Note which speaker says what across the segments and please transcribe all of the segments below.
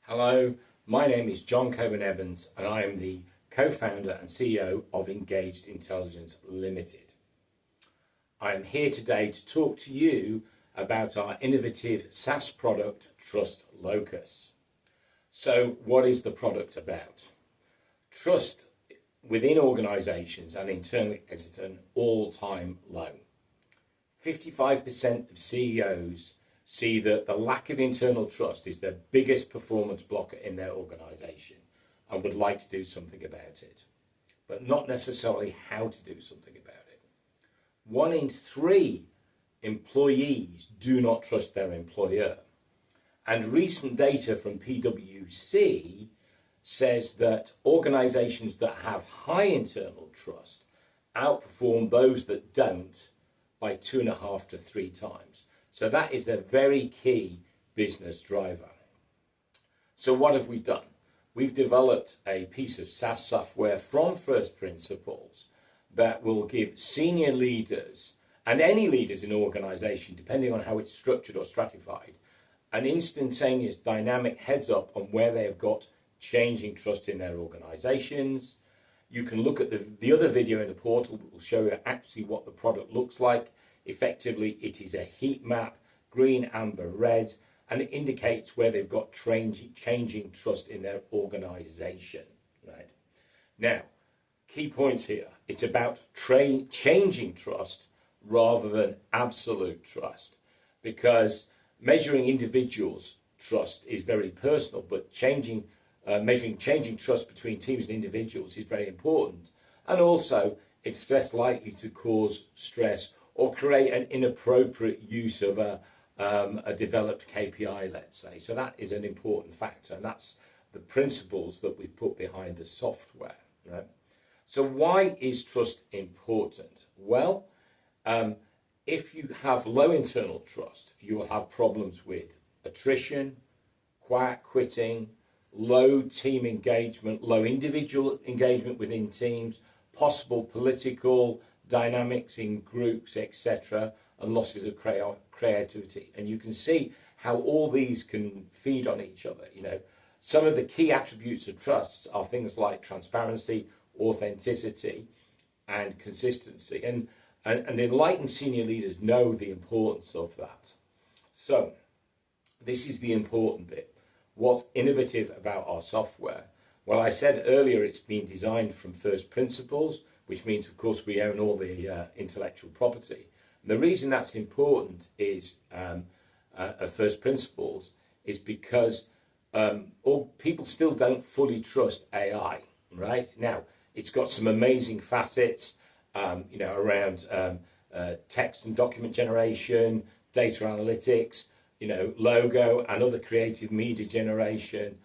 Speaker 1: Hello, my name is John Coburn-Evans and I am the co-founder and CEO of Engaged Intelligence Limited. I am here today to talk to you about our innovative SaaS product, Trust Locus. So what is the product about? Trust within organisations and internally is at an all-time low. 55% of CEOs see that the lack of internal trust is their biggest performance blocker in their organisation and would like to do something about it, but not necessarily how to do something about it. 1 in 3 employees do not trust their employer. And recent data from PwC says that organisations that have high internal trust outperform those that don't by 2.5 to 3 times. So that is their very key business driver. So what have we done? We've developed a piece of SaaS software from first principles that will give senior leaders and any leaders in an organisation, depending on how it's structured or stratified, an instantaneous dynamic heads up on where they have got changing trust in their organisations. You can look at the other video in the portal that will show you actually what the product looks like. Effectively, it is a heat map, green, amber, red, and it indicates where they've got changing trust in their organisation. Right? Now, key points here. It's about changing trust rather than absolute trust, because measuring individuals' trust is very personal, but measuring changing trust between teams and individuals is very important. And also, it's less likely to cause stress or create an inappropriate use of a developed KPI, let's say. So that is an important factor, and that's the principles that we've put behind the software. Right? So why is trust important? Well, if you have low internal trust, you will have problems with attrition, quiet quitting, low team engagement, low individual engagement within teams, possible political dynamics in groups, etc., and losses of creativity. And you can see how all these can feed on each other. You know, some of the key attributes of trust are things like transparency, authenticity, and consistency. And enlightened senior leaders know the importance of that. So this is the important bit. What's innovative about our software? Well, I said earlier it's been designed from first principles, which means, of course, we own all the intellectual property. And the reason that's important is, of first principles, is because people still don't fully trust AI, right? Now, it's got some amazing facets, around text and document generation, data analytics, logo and other creative media generation.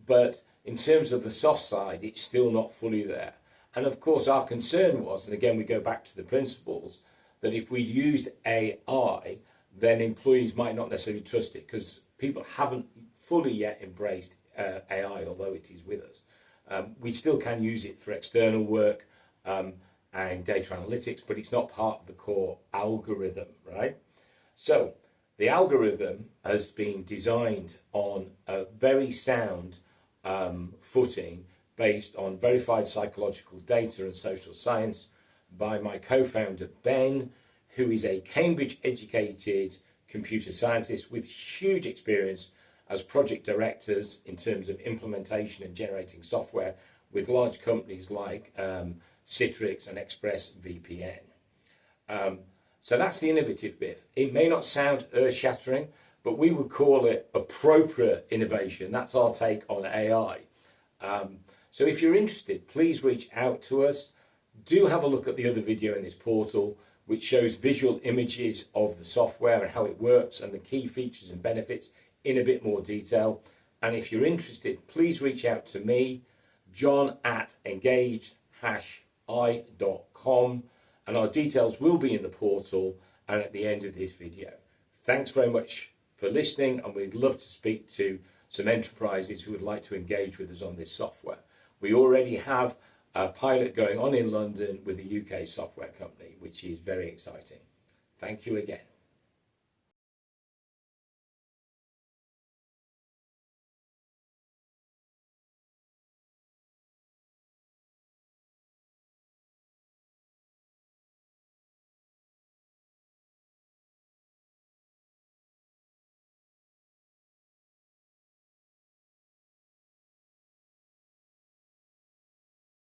Speaker 1: But in terms of the soft side, it's still not fully there. And of course, our concern was, and again, we go back to the principles, that if we'd used AI, then employees might not necessarily trust it, because people haven't fully yet embraced AI, although it is with us. We still can use it for external work and data analytics, but it's not part of the core algorithm, right? So the algorithm has been designed on a very sound footing, based on verified psychological data and social science by my co-founder Ben, who is a Cambridge-educated computer scientist with huge experience as project directors in terms of implementation and generating software with large companies like Citrix and ExpressVPN. So that's the innovative bit. It may not sound earth-shattering, but we would call it appropriate innovation. That's our take on AI. So if you're interested, please reach out to us. Do have a look at the other video in this portal, which shows visual images of the software and how it works and the key features and benefits in a bit more detail. And if you're interested, please reach out to me, john@engaged-i.com, and our details will be in the portal and at the end of this video. Thanks very much for listening, and we'd love to speak to some enterprises who would like to engage with us on this software. We already have a pilot going on in London with a UK software company, which is very exciting. Thank you again.